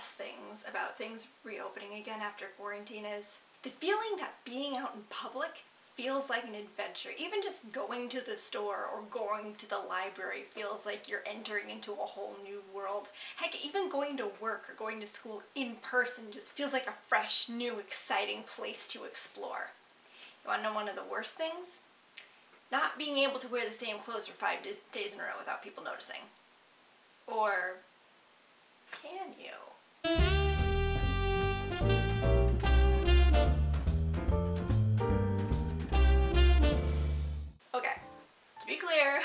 best things about things reopening again after quarantine is the feeling that being out in public feels like an adventure. Even just going to the store or going to the library feels like you're entering into a whole new world. Heck, even going to work or going to school in person just feels like a fresh, new, exciting place to explore. You want to know one of the worst things? Not being able to wear the same clothes for 5 days in a row without people noticing. Or can you? Okay, to be clear,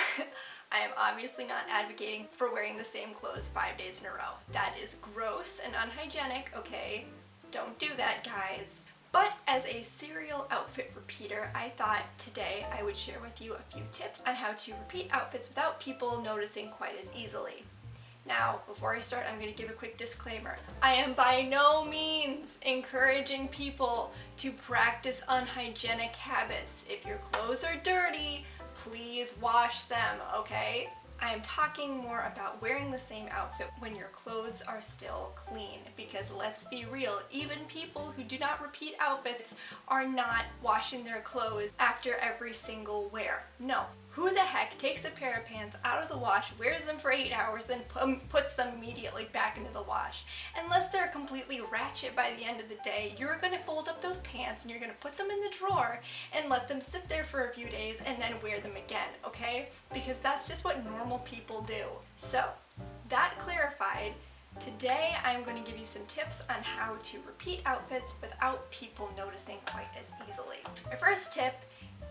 I am obviously not advocating for wearing the same clothes 5 days in a row. That is gross and unhygienic, okay? Don't do that, guys. But as a serial outfit repeater, I thought today I would share with you a few tips on how to repeat outfits without people noticing quite as easily. Now, before I start, I'm going to give a quick disclaimer. I am by no means encouraging people to practice unhygienic habits. If your clothes are dirty, please wash them, okay? I am talking more about wearing the same outfit when your clothes are still clean, because let's be real, even people who do not repeat outfits are not washing their clothes after every single wear. No. Who the heck takes a pair of pants out of the wash, wears them for 8 hours, then puts them immediately back into the wash? Unless they're completely ratchet by the end of the day, you're going to fold up those pants and you're going to put them in the drawer and let them sit there for a few days and then wear them again, okay? Because that's just what normal people do. So, that clarified, today I'm going to give you some tips on how to repeat outfits without people noticing quite as easily. My first tip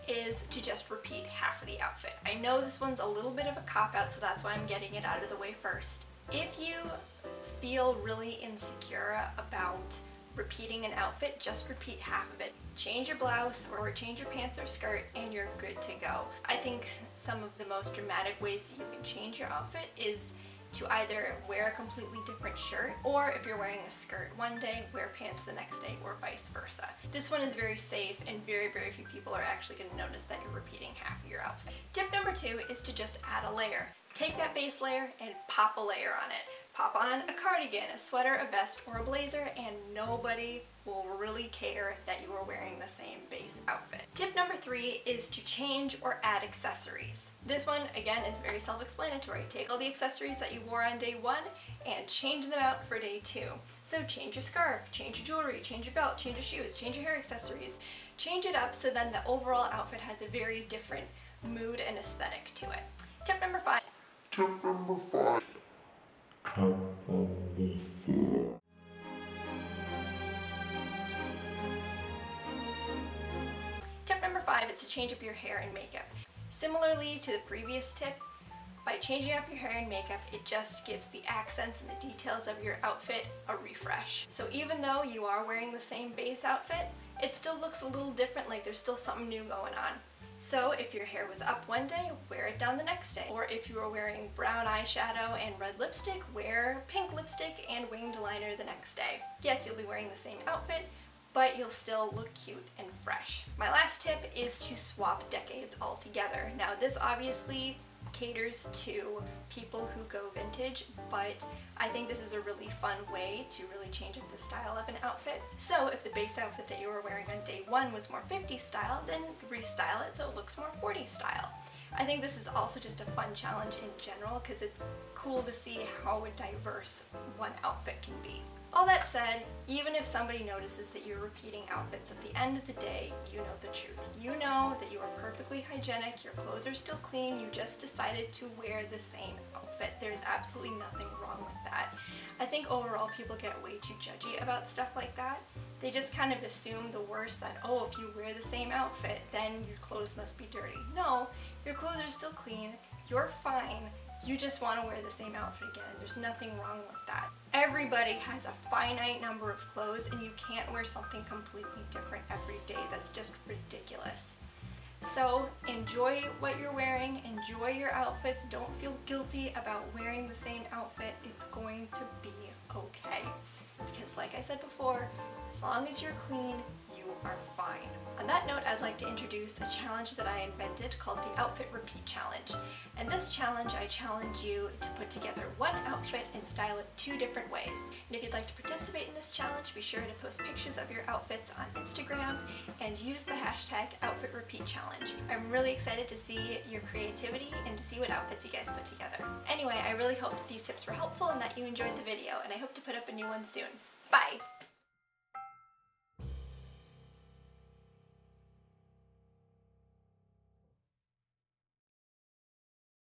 is to just repeat half of the outfit. I know this one's a little bit of a cop-out, so that's why I'm getting it out of the way first. If you feel really insecure about repeating an outfit, just repeat half of it. Change your blouse or change your pants or skirt and you're good to go. I think some of the most dramatic ways that you can change your outfit is to either wear a completely different shirt, or if you're wearing a skirt one day, wear pants the next day, or vice versa. This one is very safe and very, very few people are actually going to notice that you're repeating half of your outfit. Tip number 2 is to just add a layer. Take that base layer and pop a layer on it. Pop on a cardigan, a sweater, a vest, or a blazer, and nobody will really care that you are wearing the same base outfit. Tip number 3 is to change or add accessories. This one, again, is very self-explanatory. Take all the accessories that you wore on day 1 and change them out for day 2. So change your scarf, change your jewelry, change your belt, change your shoes, change your hair accessories. Change it up so then the overall outfit has a very different mood and aesthetic to it. Tip number 5. Tip number 5. Tip number 5 is to change up your hair and makeup. Similarly to the previous tip, by changing up your hair and makeup, it just gives the accents and the details of your outfit a refresh. So even though you are wearing the same base outfit, it still looks a little different, like there's still something new going on. So if your hair was up one day, wear it down the next day. Or if you were wearing brown eyeshadow and red lipstick, wear pink lipstick and winged liner the next day. Yes, you'll be wearing the same outfit, but you'll still look cute and fresh. My last tip is to swap decades altogether. Now this obviously caters to people who go vintage, but I think this is a really fun way to really change up the style of an outfit. So if the base outfit that you were wearing on day 1 was more 50s style, then restyle it so it looks more 40s style. I think this is also just a fun challenge in general because it's cool to see how diverse one outfit can be. All that said, even if somebody notices that you're repeating outfits, at the end of the day, you know the truth. You know that you are perfectly hygienic, your clothes are still clean, you just decided to wear the same outfit. There's absolutely nothing wrong with that. I think overall people get way too judgy about stuff like that. They just kind of assume the worst, that, oh, if you wear the same outfit, then your clothes must be dirty. No, your clothes are still clean, you're fine, you just want to wear the same outfit again. There's nothing wrong with that. Everybody has a finite number of clothes and you can't wear something completely different every day. That's just ridiculous. So enjoy what you're wearing, enjoy your outfits, don't feel guilty about wearing the same outfit. It's going to be okay. Because like I said before, as long as you're clean, you are fine. On that note, I'd like to introduce a challenge that I invented called the Outfit Repeat Challenge. And this challenge, I challenge you to put together one outfit and style it 2 different ways. And if you'd like to participate in this challenge, be sure to post pictures of your outfits on Instagram and use the hashtag #OutfitRepeatChallenge. I'm really excited to see your creativity and to see what outfits you guys put together. Anyway, I really hope that these tips were helpful and that you enjoyed the video, and I hope to put up a new one soon. Bye!